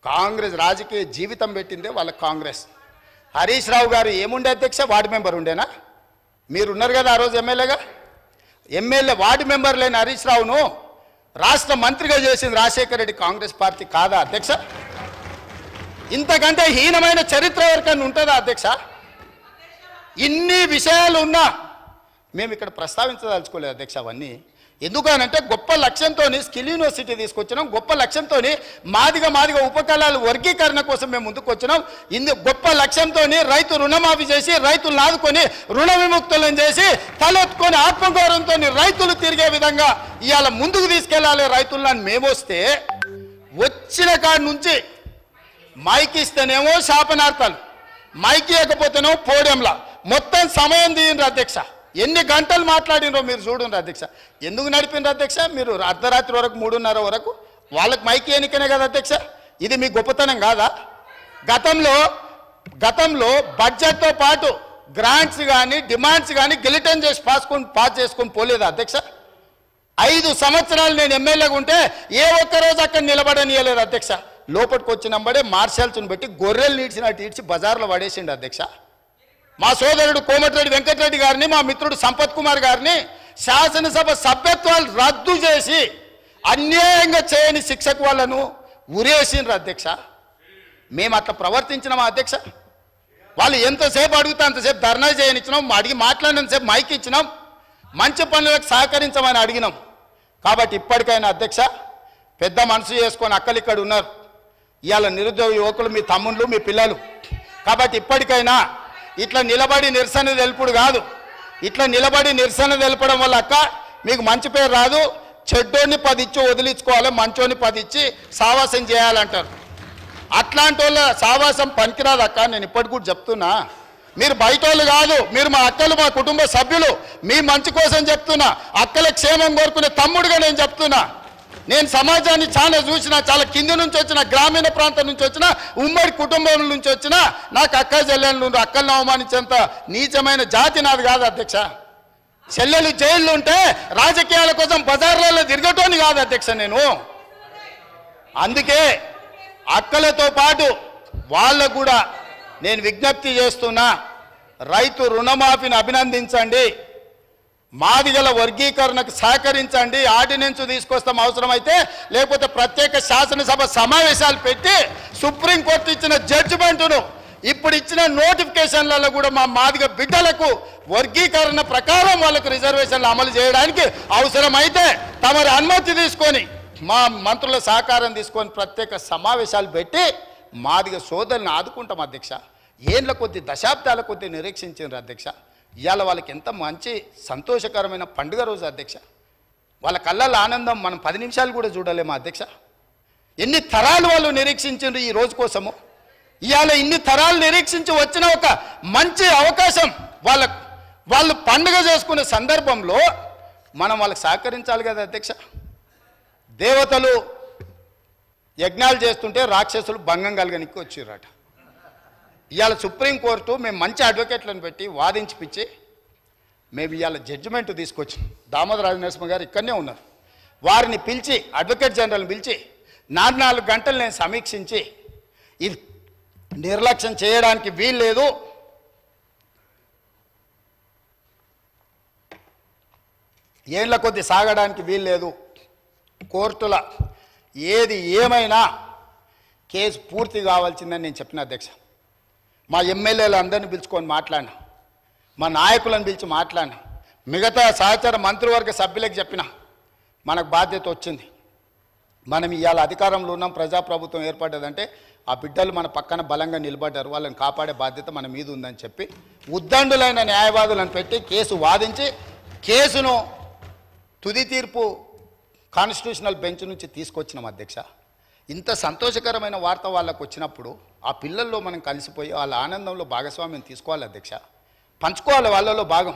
కాంగ్రెస్ రాజకీయ జీవితం పెట్టిందే వాళ్ళ కాంగ్రెస్. హరీష్ రావు గారు ఏముండే అధ్యక్ష? వార్డు మెంబర్ ఉండేనా? మీరు ఉన్నారు కదా ఆ రోజు ఎమ్మెల్యేగా. ఎమ్మెల్యే వార్డు మెంబర్ లేని హరీష్ రావును రాష్ట్ర మంత్రిగా చేసింది రాజశేఖర రెడ్డి కాంగ్రెస్ పార్టీ కాదా అధ్యక్ష? ఇంతకంటే హీనమైన చరిత్ర ఎవరికైనా ఉంటుందా అధ్యక్ష? ఇన్ని విషయాలు ఉన్నా మేము ఇక్కడ ప్రస్తావించదలుచుకోలేదు అధ్యక్ష. అవన్నీ ఎందుకనంటే గొప్ప లక్ష్యంతో స్కిల్ యూనివర్సిటీ తీసుకొచ్చినాం, గొప్ప లక్ష్యంతో మాదిగ ఉపకళాల వర్గీకరణ కోసం మేము ముందుకు వచ్చినాం. గొప్ప లక్ష్యంతో రైతు రుణమాఫీ చేసి రైతులను ఆదుకొని రుణ విముక్తులను చేసి తలెత్తుకొని ఆత్మగౌరవంతో రైతులు తిరిగే విధంగా ఇవాళ ముందుకు తీసుకెళ్ళాలి రైతులను. మేము వస్తే వచ్చిన కాడి నుంచి మైకి ఇస్తేనేమో శాపనార్థాలు, మైకి ఇవ్వకపోతేనేమో పోడియంలా మొత్తం సమయం తీయండి అధ్యక్ష. ఎన్ని గంటలు మాట్లాడినరో మీరు చూడండి అధ్యక్ష. ఎందుకు నడిపినారు అధ్యక్ష? మీరు అర్ధరాత్రి వరకు 3:30 వరకు వాళ్ళకి మైకి ఎన్నికనే కదా అధ్యక్ష. ఇది మీ గొప్పతనం కాదా? గతంలో బడ్జెట్తో పాటు గ్రాంట్స్ కానీ డిమాండ్స్ కానీ గిలిటన్ చేసి పాస్ చేసుకొని పోలేదా అధ్యక్ష? 5 సంవత్సరాలు నేను ఎమ్మెల్యేగా ఉంటే ఏ ఒక్కరోజు అక్కడ నిలబడనియలేదు అధ్యక్ష. లోపలికి వచ్చినప్పుడే మార్షల్స్ని పెట్టి గొర్రెలు నీడ్చినట్టు ఈడ్చి బజార్లో పడేసిండు అధ్యక్ష. మా సోదరుడు కోమటిరెడ్డి వెంకటరెడ్డి గారిని, మా మిత్రుడు సంపత్ కుమార్ గారిని శాసనసభ సభ్యత్వాలు రద్దు చేసి అన్యాయంగా చేయని శిక్షకు వాళ్ళను ఉరేసిండ్రు అధ్యక్ష. మేము అట్లా ప్రవర్తించినామా అధ్యక్ష? వాళ్ళు ఎంతసేపు అడిగితే అంతసేపు ధర్నా చేయనిచ్చినాం, అడిగి మాట్లాడినంతసేపు మైక్ ఇచ్చినాం, మంచి పనులకు సహకరించమని అడిగినాం. కాబట్టి ఇప్పటికైనా అధ్యక్ష పెద్ద మనసు చేసుకొని అక్కలు ఇక్కడ ఉన్నారు. ఇవాళ నిరుద్యోగ యువకులు మీ తమ్ముళ్ళు మీ పిల్లలు. కాబట్టి ఇప్పటికైనా ఇట్లా నిలబడి నిరసన తెలుపుడు కాదు. ఇట్లా నిలబడి నిరసన తెలపడం వల్ల అక్క మీకు మంచి పేరు రాదు. చెడ్డోని 10 ఇచ్చి వదిలించుకోవాలి, మంచోని 10 ఇచ్చి సావాసం చేయాలంటారు. అట్లాంటి వాళ్ళ సావాసం పనికిరాదు అక్క. నేను ఇప్పటికి కూడా చెప్తున్నా, మీరు బయట వాళ్ళు కాదు, మీరు మా అక్కలు, మా కుటుంబ సభ్యులు. మీ మంచి కోసం చెప్తున్నా, అక్కల క్షేమం కోరుకునే తమ్ముడుగా నేను చెప్తున్నా. నేను సమాజాన్ని చాలా చూసినా, చాలా కింది నుంచి వచ్చిన, గ్రామీణ ప్రాంతం నుంచి వచ్చిన, ఉమ్మడి కుటుంబం నుంచి వచ్చిన, నాకు అక్క చెల్లెళ్ళు అక్కలను అవమానించేంత నీచమైన జాతి నాది కాదు అధ్యక్ష. చెల్లెలు జైళ్ళు ఉంటే రాజకీయాల కోసం బజార్లలో తిరగటోని కాదు అధ్యక్ష నేను. అందుకే అక్కలతో పాటు వాళ్ళకు కూడా నేను విజ్ఞప్తి చేస్తున్నా, రైతు రుణమాఫీని అభినందించండి, మాదిగల వర్గీకరణకు సహకరించండి, ఆర్డినెన్స్ తీసుకొస్తాం అవసరమైతే, లేకపోతే ప్రత్యేక శాసనసభ సమావేశాలు పెట్టి సుప్రీంకోర్టు ఇచ్చిన జడ్జిమెంటును ఇప్పుడు ఇచ్చిన నోటిఫికేషన్లలో కూడా మా మాదిగ బిడ్డలకు వర్గీకరణ ప్రకారం వాళ్ళకు రిజర్వేషన్లు అమలు చేయడానికి అవసరమైతే తమరి అనుమతి తీసుకొని మా మంత్రుల సహకారం తీసుకొని ప్రత్యేక సమావేశాలు పెట్టి మాదిగ సోదరులను ఆదుకుంటాం అధ్యక్ష. ఏళ్ళ కొద్ది దశాబ్దాల కొద్ది నిరీక్షించారు అధ్యక్ష. ఇవాళ వాళ్ళకి ఎంత మంచి సంతోషకరమైన పండుగ రోజు అధ్యక్ష. వాళ్ళ కళ్ళల్లో ఆనందం మనం 10 నిమిషాలు కూడా చూడలేమా అధ్యక్ష? ఎన్ని తరాలు వాళ్ళు నిరీక్షించారు ఈ రోజు కోసము. ఇవాళ ఇన్ని తరాలు నిరీక్షించి వచ్చిన ఒక మంచి అవకాశం వాళ్ళు పండుగ చేసుకునే సందర్భంలో మనం వాళ్ళకి సహకరించాలి కదా అధ్యక్ష. దేవతలు యజ్ఞాలు చేస్తుంటే రాక్షసులు భంగం కలగనికి వచ్చిర్రట. ఇవాళ సుప్రీంకోర్టు మేము మంచి అడ్వకేట్లను పెట్టి వాదించిపిచ్చి మేము ఇవాళ జడ్జిమెంట్ తీసుకొచ్చి దామోదర రాజనరసింహ గారు ఇక్కడనే ఉన్నారు, వారిని పిలిచి అడ్వకేట్ జనరల్ని పిలిచి 4 గంటలు నేను సమీక్షించి ఇది నిర్లక్ష్యం చేయడానికి వీలు లేదు, ఏళ్ల కొద్ది సాగడానికి వీలు లేదు, కోర్టుల ఏది ఏమైనా కేసు పూర్తి కావాల్సిందని నేను చెప్పిన అధ్యక్ష. మా ఎమ్మెల్యేలు అందరినీ పిలుచుకొని మాట్లాడినా, మా నాయకులను పిలిచి మాట్లాడినా, మిగతా సహచర మంత్రివర్గ సభ్యులకు చెప్పిన మనకు బాధ్యత వచ్చింది. మనం ఇవాళ అధికారంలో ఉన్నాం, ప్రజాప్రభుత్వం ఏర్పడ్డదంటే ఆ బిడ్డలు మన పక్కన బలంగా నిలబడ్డారు, వాళ్ళని కాపాడే బాధ్యత మన మీద ఉందని చెప్పి ఉద్దండులైన న్యాయవాదులను పెట్టి కేసు వాదించి కేసును తుది తీర్పు కాన్స్టిట్యూషనల్ బెంచ్ నుంచి తీసుకొచ్చినాం అధ్యక్ష. ఇంత సంతోషకరమైన వార్త వాళ్ళకు వచ్చినప్పుడు ఆ పిల్లల్లో మనం కలిసిపోయి వాళ్ళ ఆనందంలో భాగస్వామ్యం తీసుకోవాలి అధ్యక్ష, పంచుకోవాలి వాళ్ళలో భాగం.